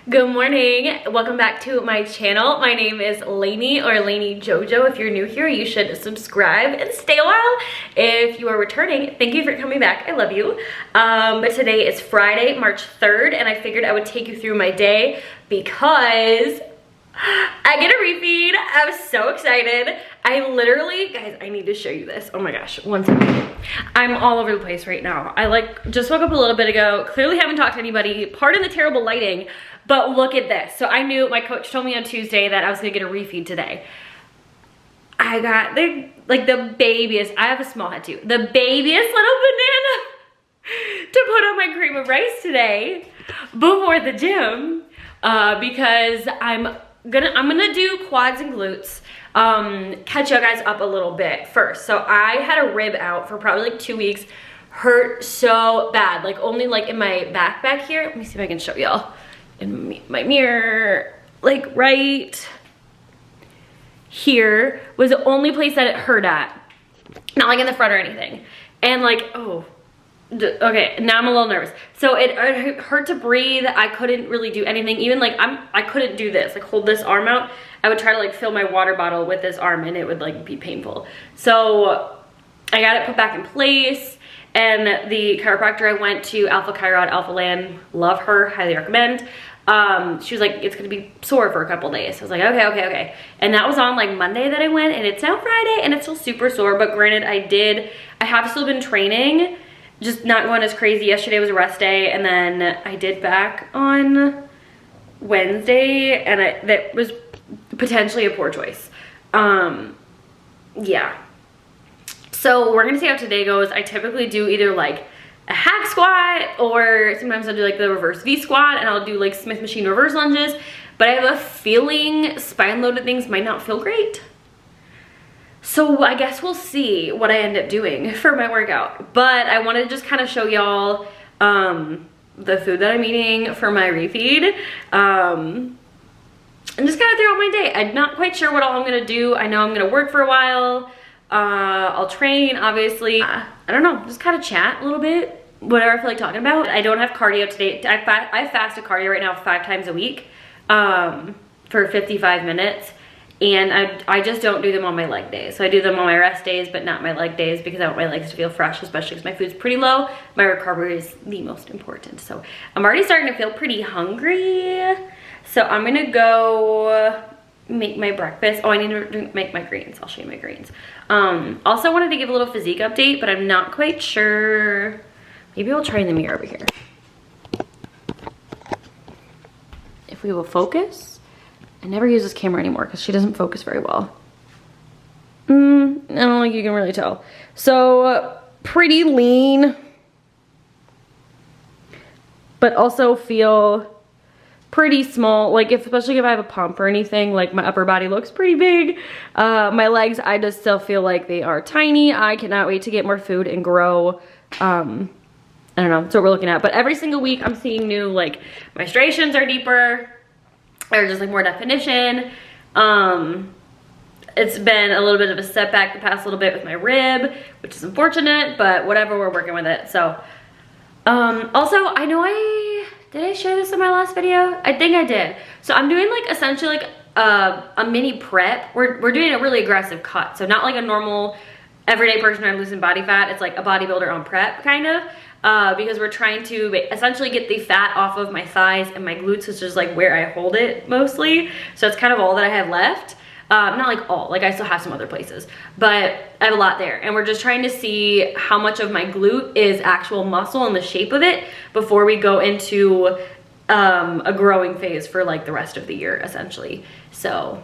Good morning, welcome back to my channel. My name is Lainey or Lainey Jojo. If you're new here, you should subscribe and stay a while. If you are returning, thank you for coming back, I love you. But today is Friday, March 3rd, and I figured I would take you through my day because I get a refeed. I'm so excited. I literally, guys, I need to show you this. Oh my gosh, one second. I'm all over the place right now. I just woke up a little bit ago, clearly haven't talked to anybody. Pardon the terrible lighting, but look at this. So I knew, my coach told me on Tuesday that I was gonna get a refeed today. I got the babiest, I have a small head too, the babiest little banana to put on my cream of rice today before the gym because I'm gonna do quads and glutes. Catch you guys up a little bit first. So I had a rib out for probably like 2 weeks, hurt so bad, like only like in my back here. Let me see if I can show y'all in my mirror, like right here was the only place that it hurt at, not like in the front or anything. And like, oh, okay, now I'm a little nervous. So it hurt to breathe. I couldn't really do anything. Even like I couldn't do this, like hold this arm out. I would try to like fill my water bottle with this arm and it would like be painful. So I got it put back in place, and the chiropractor I went to, Alpha Chiro, Alpha Land, love her, highly recommend. She was like, it's gonna be sore for a couple days. So I was like, okay. And that was on like Monday that I went, and it's now Friday and it's still super sore. But granted, I have still been training, just not going as crazy. Yesterday was a rest day, and then I did back on Wednesday, and that was potentially a poor choice. Yeah. So we're gonna see how today goes. I typically do either like a hack squat, or sometimes I'll do like the reverse V squat, and I'll do like Smith machine reverse lunges. But I have a feeling spine loaded things might not feel great. So I guess we'll see what I end up doing for my workout. But I want to just kind of show y'all the food that I'm eating for my refeed. And just kind of throughout my day. I'm not quite sure what all I'm going to do. I know I'm going to work for a while. I'll train, obviously. I don't know, just kind of chat a little bit. Whatever I feel like talking about. I don't have cardio today. I fast a cardio right now 5 times a week for 55 minutes. And I just don't do them on my leg days. So I do them on my rest days, but not my leg days, because I want my legs to feel fresh, especially because my food's pretty low. My recovery is the most important. So I'm already starting to feel pretty hungry. So I'm gonna go make my breakfast. Oh, I need to make my greens. I'll show you my greens. Also wanted to give a little physique update, but I'm not quite sure. Maybe I'll try in the mirror over here. If we will focus. I never use this camera anymore because she doesn't focus very well. I don't think you can really tell. So pretty lean, but also feel pretty small. Like especially if I have a pump or anything, like my upper body looks pretty big. My legs, I just still feel like they are tiny. I cannot wait to get more food and grow. I don't know, that's what we're looking at. But every single week I'm seeing new, like my striations are deeper, or just like more definition. It's been a little bit of a setback the past little bit with my rib, which is unfortunate, but whatever, we're working with it. So also, I know did I share this in my last video? I think I did. So I'm doing like essentially like a mini prep. We're doing a really aggressive cut, so not like a normal everyday person trying to lose some body fat. It's like a bodybuilder on prep kind of. Because we're trying to essentially get the fat off of my thighs and my glutes, which is like where I hold it mostly. So it's kind of all that I have left. Not like all, like I still have some other places, but I have a lot there. And we're just trying to see how much of my glute is actual muscle and the shape of it before we go into a growing phase for like the rest of the year, essentially. So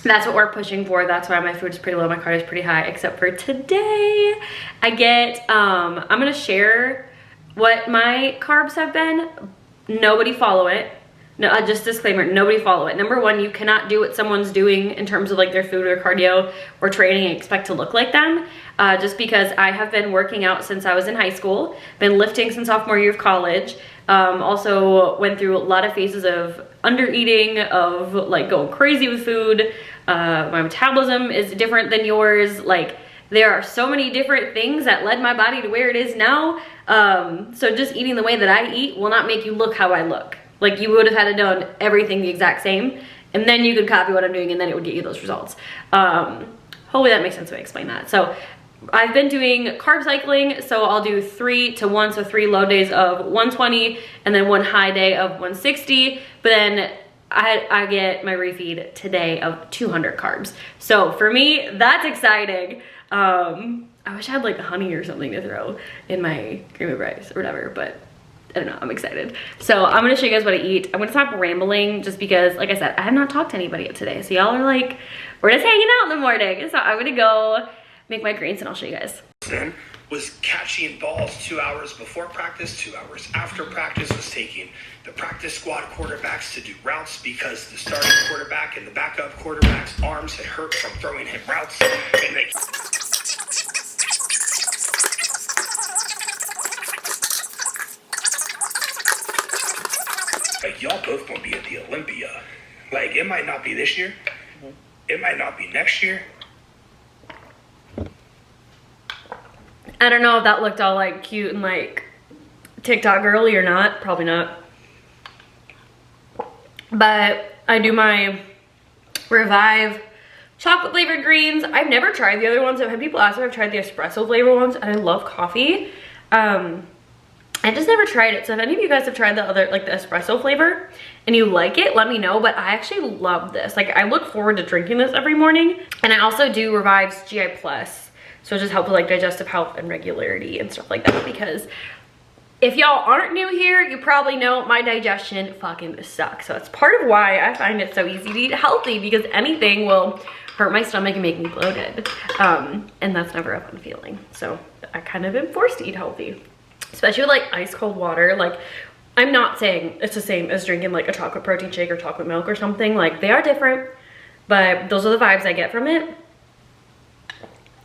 that's what we're pushing for. That's why my food is pretty low, my cardio is pretty high, except for today. I get, I'm gonna share what my carbs have been. Nobody follow it. No, just disclaimer, nobody follow it. Number one, you cannot do what someone's doing in terms of like their food or cardio or training and expect to look like them. Just because I have been working out since I was in high school, been lifting since sophomore year of college. Also went through a lot of phases of under eating, of like going crazy with food. My metabolism is different than yours. Like there are so many different things that led my body to where it is now. So just eating the way that I eat will not make you look how I look. Like you would have had to done everything the exact same, and then you could copy what I'm doing, and then it would get you those results. Hopefully that makes sense when I explain that. So I've been doing carb cycling, so I'll do 3 to 1, so 3 low days of 120 and then 1 high day of 160, but then I get my refeed today of 200 carbs. So for me, that's exciting. I wish I had like honey or something to throw in my cream of rice or whatever, but I don't know, I'm excited. So I'm gonna show you guys what I eat. I'm gonna stop rambling just because, like I said, I have not talked to anybody yet today. So y'all are like, we're just hanging out in the morning. So I'm gonna go make my greens and I'll show you guys. Was catching balls 2 hours before practice, 2 hours after practice, was taking the practice squad quarterbacks to do routes because the starting quarterback and the backup quarterback's arms had hurt from throwing him routes, and they... Like, y'all both gonna be at the Olympia. Like, it might not be this year. It might not be next year. I don't know if that looked all like cute and like TikTok girly or not. Probably not. But I do my Revive chocolate flavored greens. I've never tried the other ones. I've had people ask if I've tried the espresso flavored ones, and I love coffee. I just never tried it. So if any of you guys have tried the other, like the espresso flavor, and you like it, let me know. But I actually love this. Like, I look forward to drinking this every morning. And I also do Revive's GI Plus. So it just helps with like digestive health and regularity and stuff like that, because if y'all aren't new here, you probably know my digestion fucking sucks. So it's part of why I find it so easy to eat healthy, because anything will hurt my stomach and make me bloated. And that's never a fun feeling. So I kind of am forced to eat healthy, especially with like ice cold water. Like, I'm not saying it's the same as drinking like a chocolate protein shake or chocolate milk or something. Like, they are different, but those are the vibes I get from it.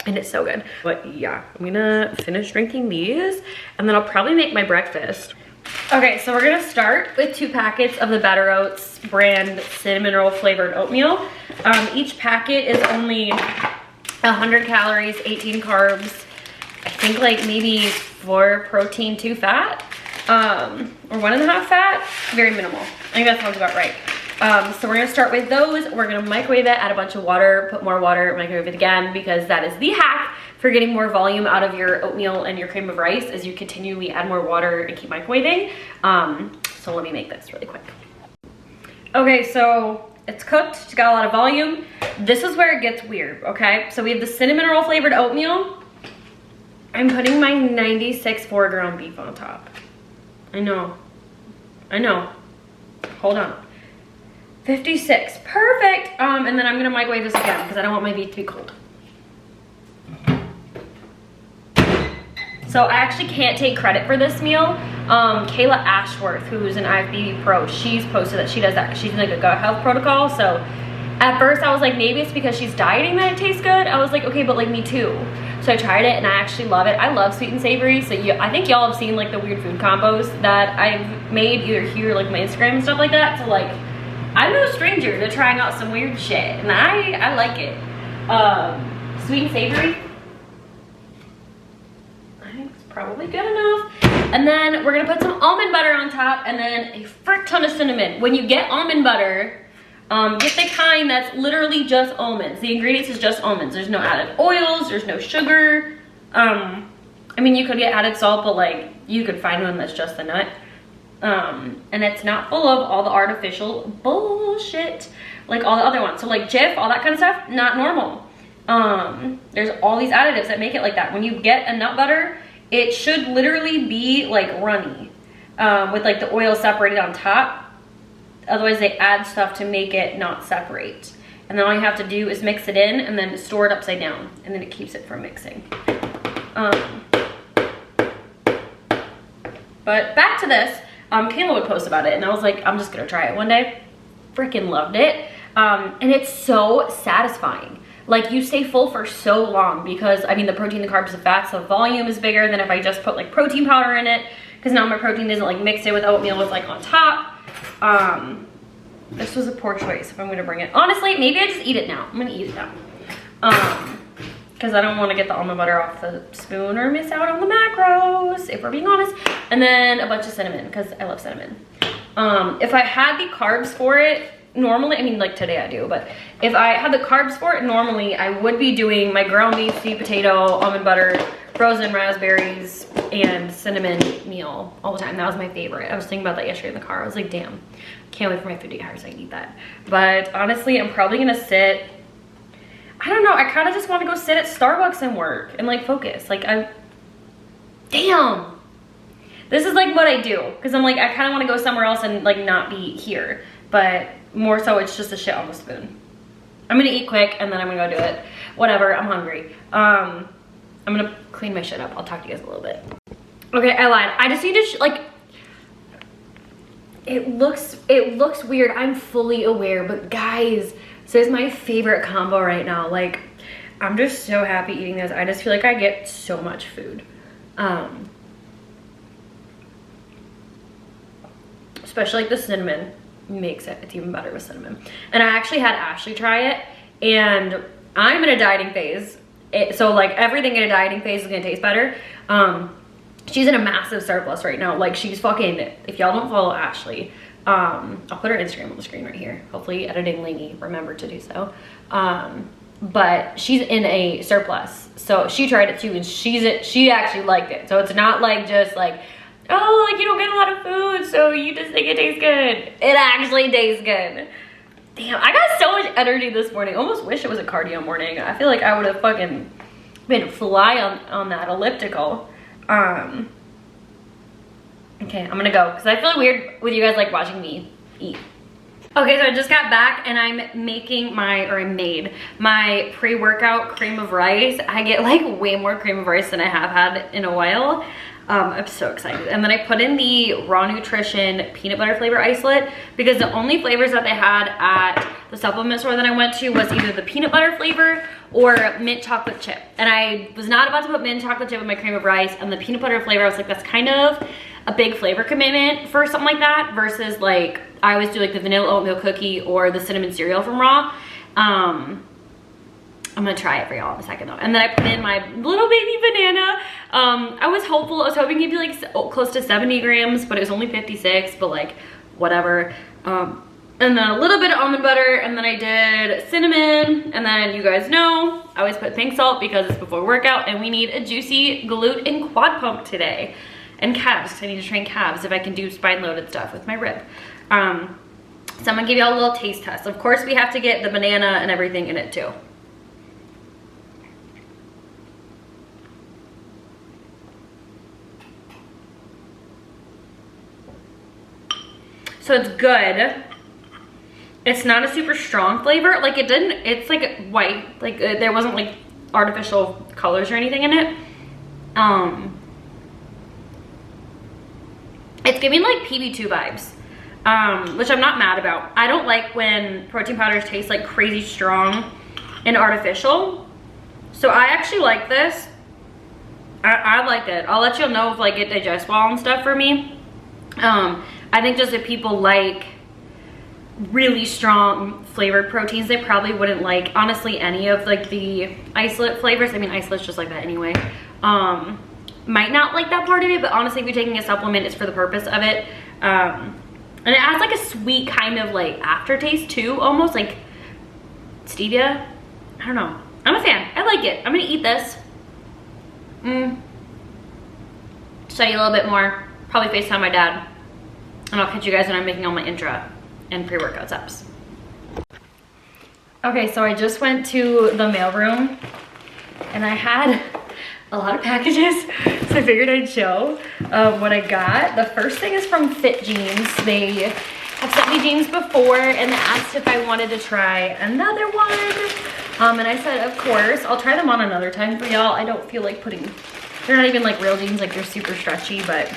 And it's so good. But yeah, I'm gonna finish drinking these and then I'll probably make my breakfast. Okay, so we're gonna start with 2 packets of the Better Oats brand cinnamon roll flavored oatmeal. Each packet is only 100 calories, 18 carbs, I think like maybe 4 protein, 2 fat, or 1.5 fat, very minimal. I think that sounds about right. So we're gonna start with those. We're gonna microwave it, add a bunch of water, put more water, microwave it again, because that is the hack for getting more volume out of your oatmeal and your cream of rice, as you continually add more water and keep microwaving. So let me make this really quick. Okay, so it's cooked, it's got a lot of volume. This is where it gets weird, okay? So we have the cinnamon roll flavored oatmeal. I'm putting my 96 foreground beef on top. I know, hold on. 56, perfect. And then I'm gonna microwave this again because I don't want my beef to be cold. So I actually can't take credit for this meal. Kayla Ashworth, who's an IFBB pro, she's posted that she does that because she's in like a gut health protocol. So at first I was like, maybe it's because she's dieting that it tastes good. I was like, okay, but like me too. So I tried it and I actually love it. I love sweet and savory. So I think y'all have seen like the weird food combos that I've made either here, like my Instagram and stuff like that. So like, I'm no stranger to trying out some weird shit, and I like it. Sweet and savory, I think it's probably good enough. And then we're gonna put some almond butter on top, and then a frick ton of cinnamon. When you get almond butter, get the kind that's literally just almonds. The ingredients is just almonds. There's no added oils, there's no sugar. I mean, you could get added salt, but like, you could find one that's just the nut. And it's not full of all the artificial bullshit like all the other ones. So like Jif, all that kind of stuff, not normal. There's all these additives that make it like that. When you get a nut butter, it should literally be like runny, with like the oil separated on top. Otherwise they add stuff to make it not separate. And then all you have to do is mix it in and then store it upside down, and then it keeps it from mixing. But back to this. Kayla would post about it and I was like, I'm just gonna try it one day. Freaking loved it. And it's so satisfying. Like, you stay full for so long because, I mean, the protein, the carbs, the fats, the volume is bigger than if I just put like protein powder in it, because now my protein isn't like mixed in with oatmeal, it's like on top. This was a poor choice if I'm gonna bring it. Honestly, maybe I just eat it now. I'm gonna eat it now. Because I don't want to get the almond butter off the spoon or miss out on the macros, if we're being honest. And then a bunch of cinnamon, because I love cinnamon. If I had the carbs for it, normally, I mean like today I do, but if I had the carbs for it, normally I would be doing my ground beef, sweet potato, almond butter, frozen raspberries, and cinnamon meal all the time. That was my favorite. I was thinking about that yesterday in the car. I was like, damn, can't wait for my food to get hard so I can eat that. But honestly, I'm probably gonna sit, I don't know, I kind of just want to go sit at Starbucks and work and like focus. Like damn. This is like what I do, because I'm like, I kind of want to go somewhere else and like not be here, but more so it's just a shit on the spoon. I'm gonna eat quick and then I'm gonna go do it. Whatever, I'm hungry. I'm gonna clean my shit up. I'll talk to you guys a little bit. Okay, I lied. I just need to like, it looks weird. I'm fully aware, but guys, this is my favorite combo right now. Like, I'm just so happy eating this. I just feel like I get so much food. Especially like the cinnamon makes it, it's even better with cinnamon. And I actually had Ashley try it, and I'm in a dieting phase. So like everything in a dieting phase is gonna taste better. She's in a massive surplus right now. Like she's fucking, if y'all don't follow Ashley, I'll put her Instagram on the screen right here. Hopefully editing lady remember to do so. But she's in a surplus. So she tried it too, and she actually liked it. So it's not like just like, oh, like you don't get a lot of food, so you just think it tastes good. It actually tastes good. Damn, I got so much energy this morning. Almost wish it was a cardio morning. I feel like I would have fucking been fly on that elliptical. Okay, I'm gonna go, because I feel weird with you guys like watching me eat. Okay, so I just got back and I'm making I made my pre-workout cream of rice. I get like way more cream of rice than I have had in a while. I'm so excited. And then I put in the Raw Nutrition peanut butter flavor isolate, because the only flavors that they had at the supplement store that I went to was either the peanut butter flavor or mint chocolate chip. And I was not about to put mint chocolate chip in my cream of rice, and the peanut butter flavor, I was like, that's kind of a big flavor commitment for something like that, versus like, I always do like the vanilla oatmeal cookie or the cinnamon cereal from Raw. I'm gonna try it for y'all in a second though. And then I put in my little baby banana. I was hopeful, I was hoping it'd be like close to 70 grams, but it was only 56, but like whatever. And then a little bit of almond butter, and then I did cinnamon, and then you guys know, I always put pink salt because it's before workout, and we need a juicy glute and quad pump today. And calves, because I need to train calves if I can do spine loaded stuff with my rib. So I'm gonna give y'all a little taste test. Of course, we have to get the banana and everything in it too. So it's good. It's not a super strong flavor. Like it's like white. Like there wasn't like artificial colors or anything in it. It's giving like PB2 vibes, which I'm not mad about. I don't like when protein powders taste like crazy strong and artificial. So I actually like this. I like it. I'll let you know if like it digests well and stuff for me. I think just if people like really strong flavored proteins, they probably wouldn't like, honestly, any of like the isolate flavors. I mean, isolate's just like that anyway. Might not like that part of it, but honestly, if you're taking a supplement, it's for the purpose of it. And it has like a sweet kind of like aftertaste too, almost like stevia. I don't know. I'm a fan. I like it. I'm gonna eat this. Study a little bit more. Probably FaceTime my dad. And I'll catch you guys when I'm making all my intra and pre-workout steps. Okay, so I just went to the mailroom and I had a lot of packages, so I figured I'd show what I got. The first thing is from Fit Jeans. They have sent me jeans before and asked if I wanted to try another one. And I said, of course. I'll try them on another time for y'all. I don't feel like they're not even like real jeans, like they're super stretchy, but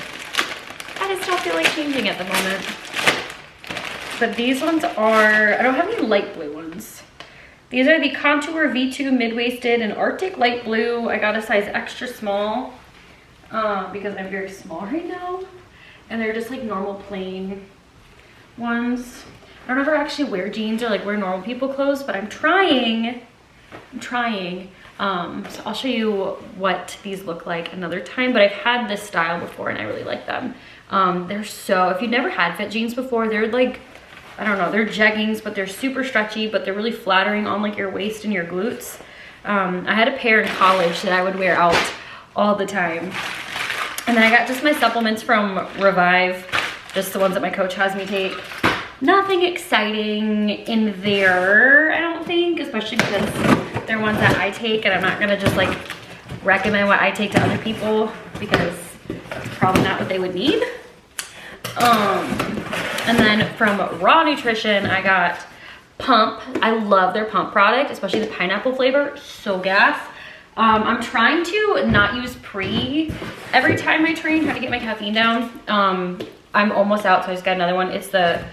I just don't feel like changing at the moment. But these ones are, I don't have any light blue ones. These are the Contour V2 mid-waisted and Arctic light blue. I got a size extra small because I'm very small right now. And they're just like normal plain ones. I don't ever actually wear jeans or like wear normal people clothes, but I'm trying. So I'll show you what these look like another time, but I've had this style before and I really like them. They're so, if you've never had fit jeans before, they're like, I don't know, they're jeggings, but they're super stretchy, but they're really flattering on like your waist and your glutes. I had a pair in college that I would wear out all the time. And then I got just my supplements from Revive, just the ones that my coach has me take. Nothing exciting in there, I don't think, especially because they're ones that I take, and I'm not gonna just like recommend what I take to other people because it's probably not what they would need. And then from Raw Nutrition, I got Pump. I love their Pump product, especially the pineapple flavor, so gas. I'm trying to not use pre every time I train, trying to get my caffeine down. I'm almost out, so I just got another one. It's the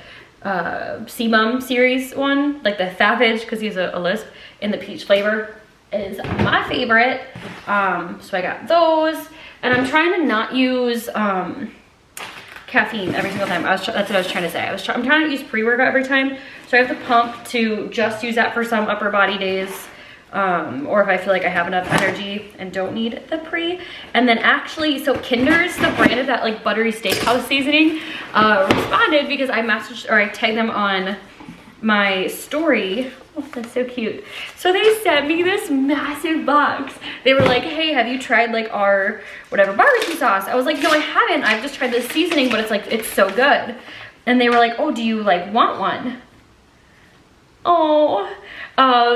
C-Mum series one, like the Savage, because he's a lisp, in the peach flavor is my favorite. So I got those, and I'm trying to not use caffeine every single time. That's what I was trying to say. I'm trying to use pre-workout every time, so I have the Pump to just use that for some upper body days, or if I feel like I have enough energy and don't need the pre. And then actually, so Kinder's, the brand of that like buttery steakhouse seasoning, responded because I messaged, or I tagged them on my story. Oh, that's so cute. So they sent me this massive box. They were like, hey, have you tried like our whatever barbecue sauce? I was like, no, I haven't. I've just tried this seasoning, but it's like, it's so good. And they were like, oh, do you like want one? Oh,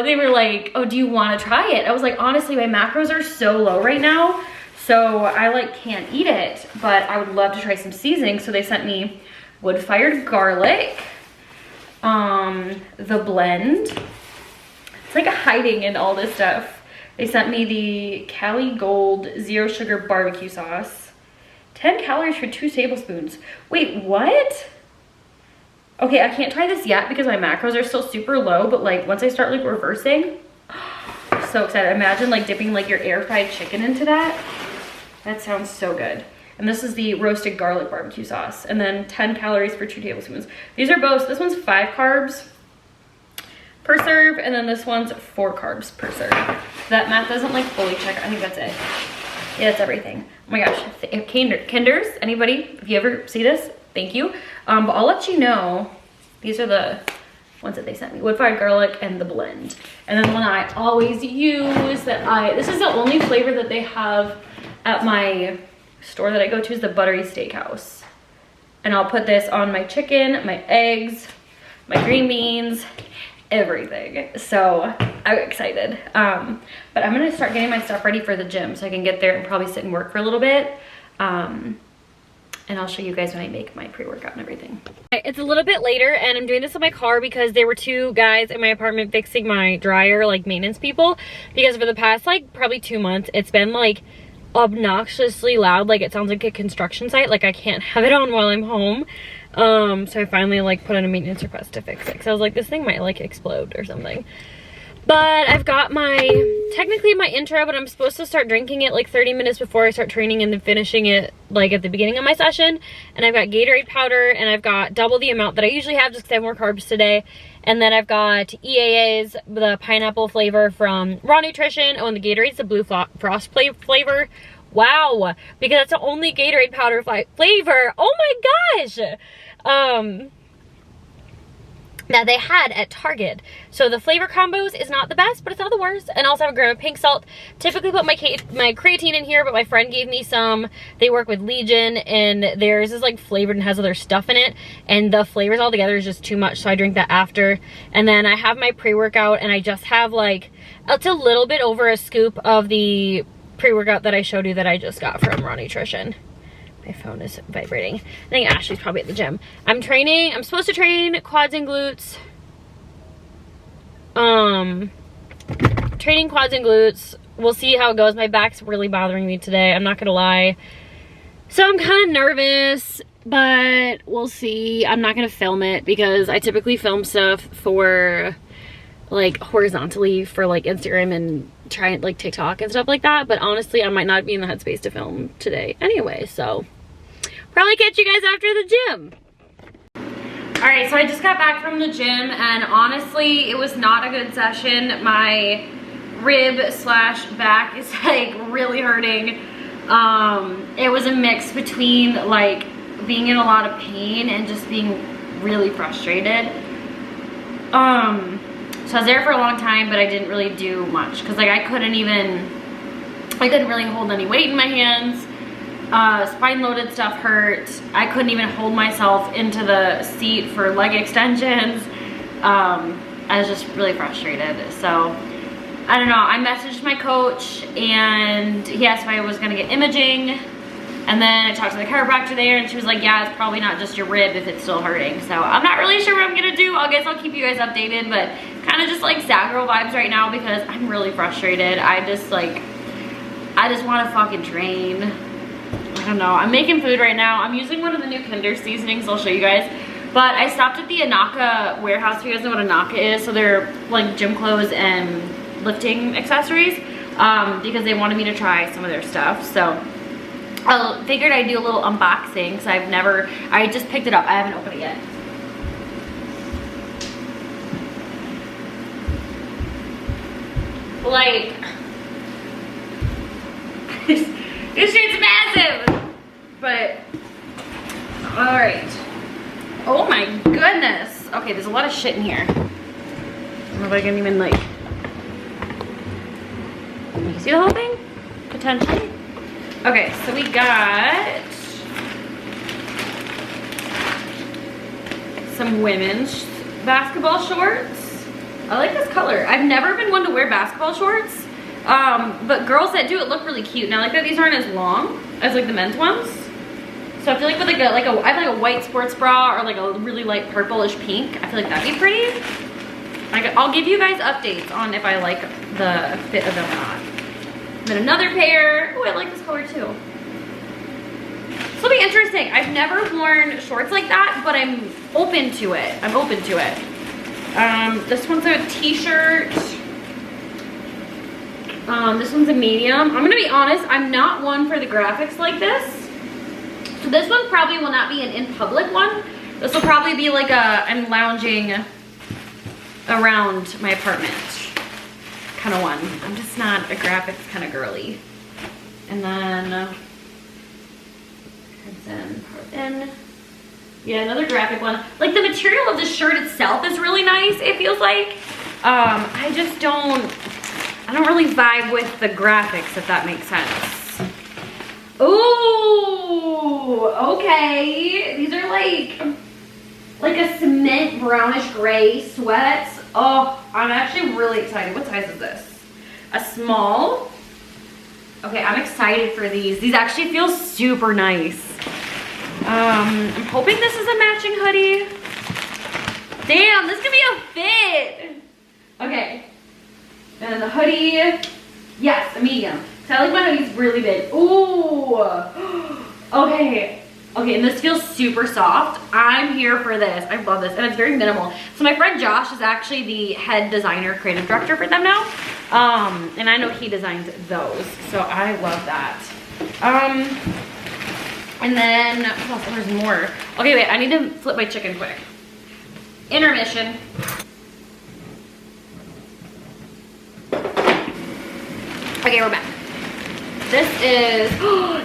they were like, oh, do you want to try it? I was like, honestly, my macros are so low right now, so I like can't eat it, but I would love to try some seasoning. So they sent me wood-fired garlic, the blend. It's like hiding in all this stuff. They sent me the Cali Gold Zero Sugar Barbecue Sauce. 10 calories for 2 tablespoons. Wait, what? Okay, I can't try this yet because my macros are still super low, but like once I start like reversing, I'm so excited. Imagine like dipping like your air fried chicken into that. That sounds so good. And this is the roasted garlic barbecue sauce. And then 10 calories for 2 tablespoons. These are both, this one's 5 carbs per serve, and then this one's 4 carbs per serve. That math doesn't like fully check. I think that's it. Yeah, that's everything. Oh my gosh, Kinder's, anybody, if you ever see this, thank you. But I'll let you know, these are the ones that they sent me. Wood-fired garlic and the blend. And then the one I always use this is the only flavor that they have at my store that I go to, is the buttery steakhouse. And I'll put this on my chicken, my eggs, my green beans, everything. So I'm excited. But I'm gonna start getting my stuff ready for the gym so I can get there and probably sit and work for a little bit. And I'll show you guys when I make my pre-workout and everything. It's a little bit later and I'm doing this in my car because there were 2 guys in my apartment fixing my dryer, like maintenance people, because for the past like probably 2 months, it's been like obnoxiously loud. Like it sounds like a construction site. Like I can't have it on while I'm home. So I finally like put in a maintenance request to fix it because I was like, this thing might like explode or something. But I've got technically my intro, but I'm supposed to start drinking it like 30 minutes before I start training and then finishing it like at the beginning of my session. And I've got Gatorade powder and I've got double the amount that I usually have just because I have more carbs today. And then I've got EAA's, the pineapple flavor from Raw Nutrition. Oh, and the Gatorade's the Blue Frost flavor. Wow, because that's the only Gatorade powder flavor. Oh my gosh. That they had at Target. So the flavor combos is not the best, but it's not the worst. And also have a gram of pink salt. Typically put my creatine in here, but my friend gave me some. They work with Legion and theirs is like flavored and has other stuff in it. And the flavors all together is just too much, so I drink that after. And then I have my pre-workout and I just have like, it's a little bit over a scoop of the pre-workout that I showed you that I just got from Raw Nutrition. My phone is vibrating. I think Ashley's probably at the gym. I'm supposed to train quads and glutes. Training quads and glutes. We'll see how it goes. My back's really bothering me today. I'm not gonna lie. So I'm kind of nervous, but we'll see. I'm not gonna film it because I typically film stuff for like horizontally for like Instagram and try like TikTok and stuff like that. But honestly, I might not be in the headspace to film today anyway. So probably catch you guys after the gym. All right, so I just got back from the gym and honestly, it was not a good session. My rib slash back is like really hurting. It was a mix between like being in a lot of pain and just being really frustrated. So I was there for a long time, but I didn't really do much because like I couldn't really hold any weight in my hands. Spine loaded stuff hurt. I couldn't even hold myself into the seat for leg extensions. I was just really frustrated. So I don't know, I messaged my coach and he asked if I was gonna get imaging, and then I talked to the chiropractor there and she was like, yeah, it's probably not just your rib if it's still hurting. So I'm not really sure what I'm gonna do. I guess I'll keep you guys updated, but kind of just like sad girl vibes right now because I'm really frustrated. I just want to fucking train. I don't know, I'm making food right now. I'm using one of the new Kinder seasonings, I'll show you guys. But I stopped at the Anaka warehouse, if you guys know what Anaka is. So they're like gym clothes and lifting accessories, because they wanted me to try some of their stuff. So I figured I'd do a little unboxing because I just picked it up. I haven't opened it yet. Like, this shit's massive, but all right. Oh my goodness. Okay, there's a lot of shit in here. I don't know if I can even like, you see the whole thing? Potentially. Okay, so we got some women's basketball shorts. I like this color. I've never been one to wear basketball shorts, but girls that do it look really cute. Now, I like that these aren't as long as like the men's ones. So I feel like with I have like a white sports bra or like a really light purplish pink, I feel like that'd be pretty. I'll give you guys updates on if I like the fit of them or not. Then another pair. Oh, I like this color too. This will be interesting. I've never worn shorts like that, but I'm open to it. This one's a t-shirt. This one's a medium. I'm gonna be honest, I'm not one for the graphics like this. So this one probably will not be an in public one. This will probably be like I'm lounging around my apartment kind of one. I'm just not a graphics kind of girly. And then yeah, another graphic one. Like the material of the shirt itself is really nice, it feels like. I don't really vibe with the graphics, if that makes sense. Ooh, okay. These are like a cement brownish gray sweats. Oh, I'm actually really excited. What size is this? A small. Okay, I'm excited for these. These actually feel super nice. I'm hoping this is a matching hoodie. Damn, this could be a fit. Okay. And the hoodie, yes, a medium. So I like my hoodies really big. Ooh. Okay. Okay, and this feels super soft. I'm here for this. I love this, and it's very minimal. So my friend Josh is actually the head designer, creative director for them now. And I know he designs those, so I love that. And then, what else? There's more. Okay, wait, I need to flip my chicken quick. Intermission. Okay, we're back. This is,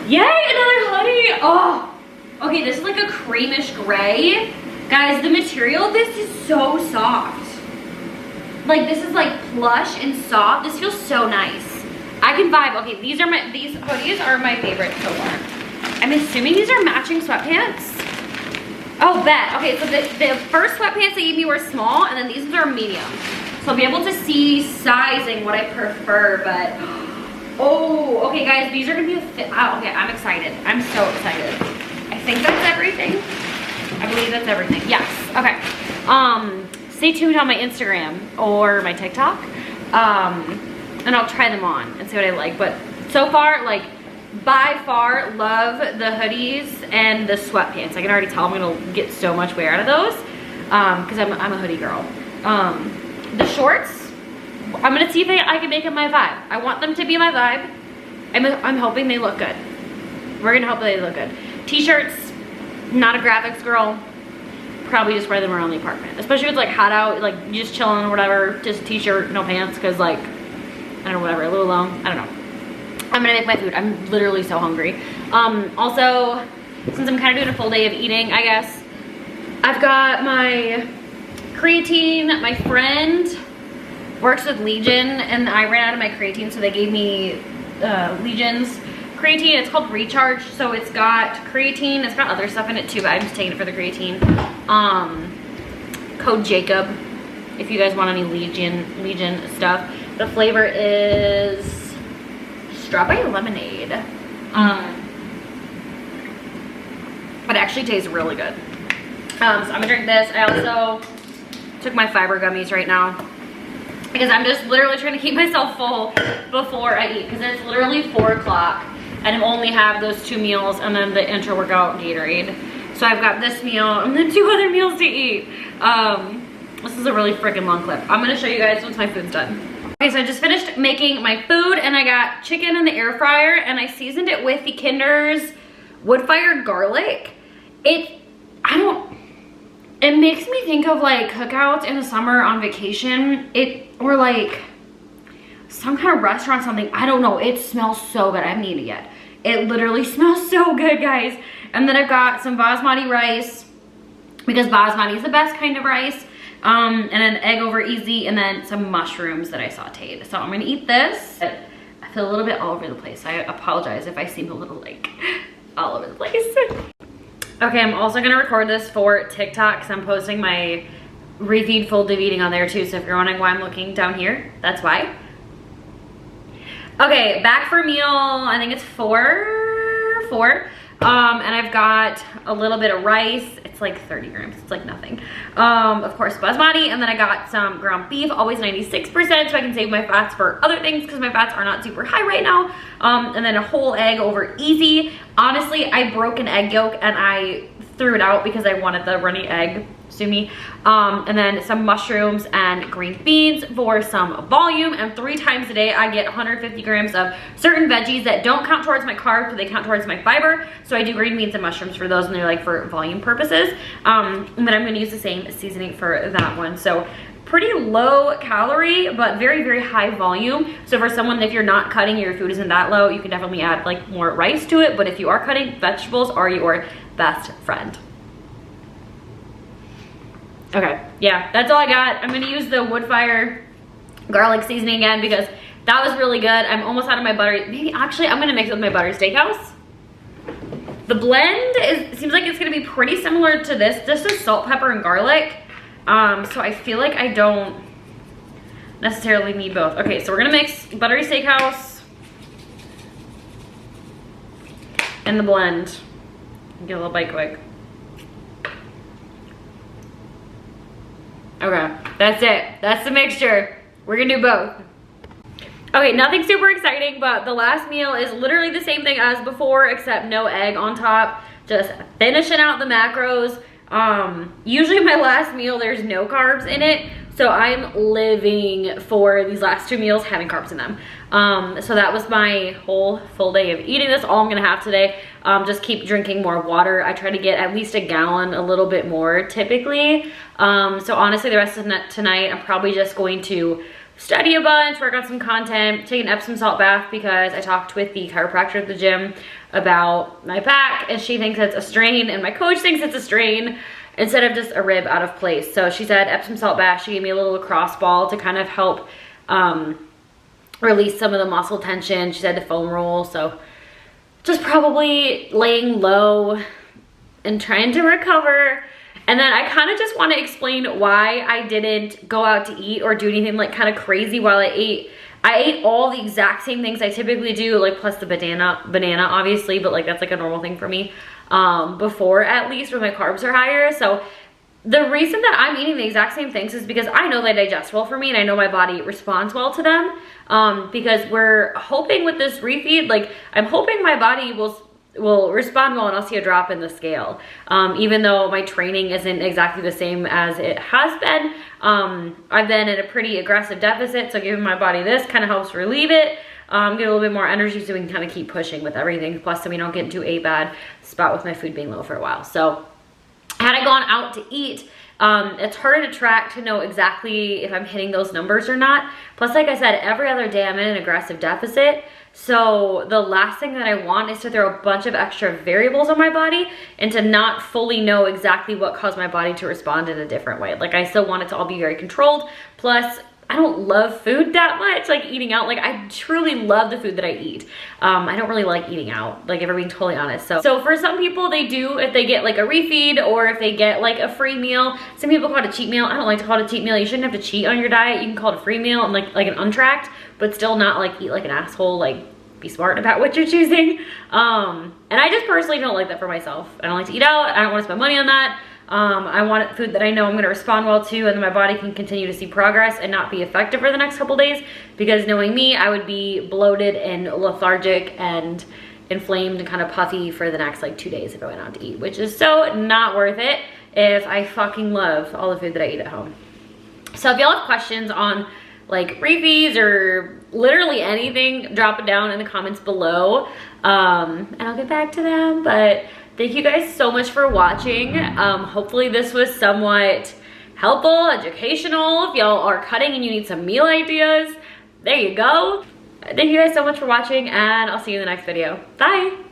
yay, another hoodie. Oh, okay, this is like a creamish gray. Guys, the material of this is so soft. Like, this is like plush and soft. This feels so nice. I can vibe. Okay, these hoodies are my favorite so far. I'm assuming these are matching sweatpants. Oh, bet. Okay, so the first sweatpants they gave me were small, and then these ones are medium. So I'll be able to see sizing what I prefer, but oh, okay guys, these are gonna be a fit. Oh, okay, I'm excited. I'm so excited. I think that's everything. I believe that's everything. Yes, okay. Stay tuned on my Instagram or my TikTok. And I'll try them on and see what I like. But so far, like, by far, love the hoodies and the sweatpants. I can already tell I'm gonna get so much wear out of those because I'm a hoodie girl. The shorts, I'm gonna see if I can make them my vibe. I want them to be my vibe. I'm hoping they look good. We're gonna hope they look good. T-shirts, not a graphics girl. Probably just wear them around the apartment. Especially if it's like hot out, like you just chilling or whatever, just t-shirt, no pants, because like, I don't know, whatever, a little long, I don't know. I'm gonna make my food. I'm literally so hungry. Also, since I'm kind of doing a full day of eating, I guess, I've got my creatine. My friend works with Legion and I ran out of my creatine, so they gave me Legion's creatine. It's called Recharge, so it's got creatine. It's got other stuff in it too, but I'm just taking it for the creatine. Code Jacob if you guys want any Legion stuff. The flavor is strawberry lemonade. It actually tastes really good. So I'm gonna drink this. I also took my fiber gummies right now because I'm just literally trying to keep myself full before I eat, because it's literally 4 o'clock and I only have those 2 meals and then the intra workout Gatorade. So I've got this meal and then 2 other meals to eat. This is a really freaking long clip. I'm gonna show you guys once my food's done. Okay, so I just finished making my food and I got chicken in the air fryer and I seasoned it with the Kinder's wood-fired garlic. It makes me think of like cookouts in the summer on vacation. Or like some kind of restaurant, something, I don't know. It smells so good. I haven't eaten it yet. It literally smells so good, guys. And then I've got some basmati rice, because basmati is the best kind of rice. And an egg over easy, and then some mushrooms that I sauteed. So I'm gonna eat this. I feel a little bit all over the place. I apologize if I seem a little like all over the place. Okay, I'm also gonna record this for TikTok because I'm posting my refeed full day eating on there too. So if you're wondering why I'm looking down here, that's why. Okay, back for meal. I think it's four. And I've got a little bit of rice. It's like 30 grams, it's like nothing. Of course, basmati, and then I got some ground beef, always 96%, so I can save my fats for other things because my fats are not super high right now. And then a whole egg over easy. Honestly, I broke an egg yolk and I threw it out because I wanted the runny egg, sue me. And then some mushrooms and green beans for some volume. And 3 times a day I get 150 grams of certain veggies that don't count towards my carbs, but they count towards my fiber. So I do green beans and mushrooms for those, and they're like for volume purposes. And then I'm gonna use the same seasoning for that one. So pretty low calorie, but very, very high volume. So for someone, if you're not cutting, your food isn't that low, you can definitely add like more rice to it. But if you are cutting, vegetables are your best friend. Okay, yeah, that's all I got. I'm gonna use the wood fire garlic seasoning again because that was really good. I'm almost out of my butter. Maybe actually I'm gonna mix it with my butter steakhouse. The blend seems like it's gonna be pretty similar to this. This is salt, pepper, and garlic. So I feel like I don't necessarily need both. Okay, so we're gonna mix buttery steakhouse and the blend. Get a little bite quick. Okay, that's it. That's the mixture. We're gonna do both. Okay, nothing super exciting, but the last meal is literally the same thing as before, except no egg on top. Just finishing out the macros. Usually my last meal, there's no carbs in it. So I'm living for these last 2 meals having carbs in them. So that was my whole full day of eating. That's all I'm gonna have today. Just keep drinking more water. I try to get at least a gallon, a little bit more typically. So honestly, the rest of tonight, I'm probably just going to study a bunch, work on some content, take an Epsom salt bath because I talked with the chiropractor at the gym about my back and she thinks it's a strain and my coach thinks it's a strain instead of just a rib out of place. So she said Epsom salt bath. She gave me a little lacrosse ball to kind of help release some of the muscle tension. She said to foam roll. So just probably laying low and trying to recover. And then I kind of just want to explain why I didn't go out to eat or do anything like kind of crazy while I ate. I ate all the exact same things I typically do, like plus the banana obviously, but like that's like a normal thing for me before, at least when my carbs are higher. So the reason that I'm eating the exact same things is because I know they digest well for me and I know my body responds well to them, because we're hoping with this refeed, like I'm hoping my body will respond well and I'll see a drop in the scale. Even though my training isn't exactly the same as it has been. I've been in a pretty aggressive deficit, so giving my body this kind of helps relieve it, get a little bit more energy so we can kind of keep pushing with everything. Plus so we don't get into a bad spot with my food being low for a while. So had I gone out to eat, It's harder to track to know exactly if I'm hitting those numbers or not. Plus, like I said, every other day I'm in an aggressive deficit. So the last thing that I want is to throw a bunch of extra variables on my body and to not fully know exactly what caused my body to respond in a different way. Like, I still want it to all be very controlled. Plus, I don't love food that much, like eating out. Like, I truly love the food that I eat. I don't really like eating out, like, if we're being totally honest. So for some people, they do, if they get like a refeed or if they get like a free meal. Some people call it a cheat meal. I don't like to call it a cheat meal. You shouldn't have to cheat on your diet. You can call it a free meal and like an untracked, but still not like eat like an asshole. Like, be smart about what you're choosing. And I just personally don't like that for myself. I don't like to eat out. I don't want to spend money on that. I want food that I know I'm gonna respond well to, and then my body can continue to see progress and not be effective for the next couple days, because knowing me, I would be bloated and lethargic and inflamed and kind of puffy for the next like 2 days if I went out to eat, which is so not worth it if I fucking love all the food that I eat at home. So if y'all have questions on like refeeds or literally anything, drop it down in the comments below, and I'll get back to them. But thank you guys so much for watching. Hopefully this was somewhat helpful, educational. If y'all are cutting and you need some meal ideas, there you go. Thank you guys so much for watching, and I'll see you in the next video. Bye.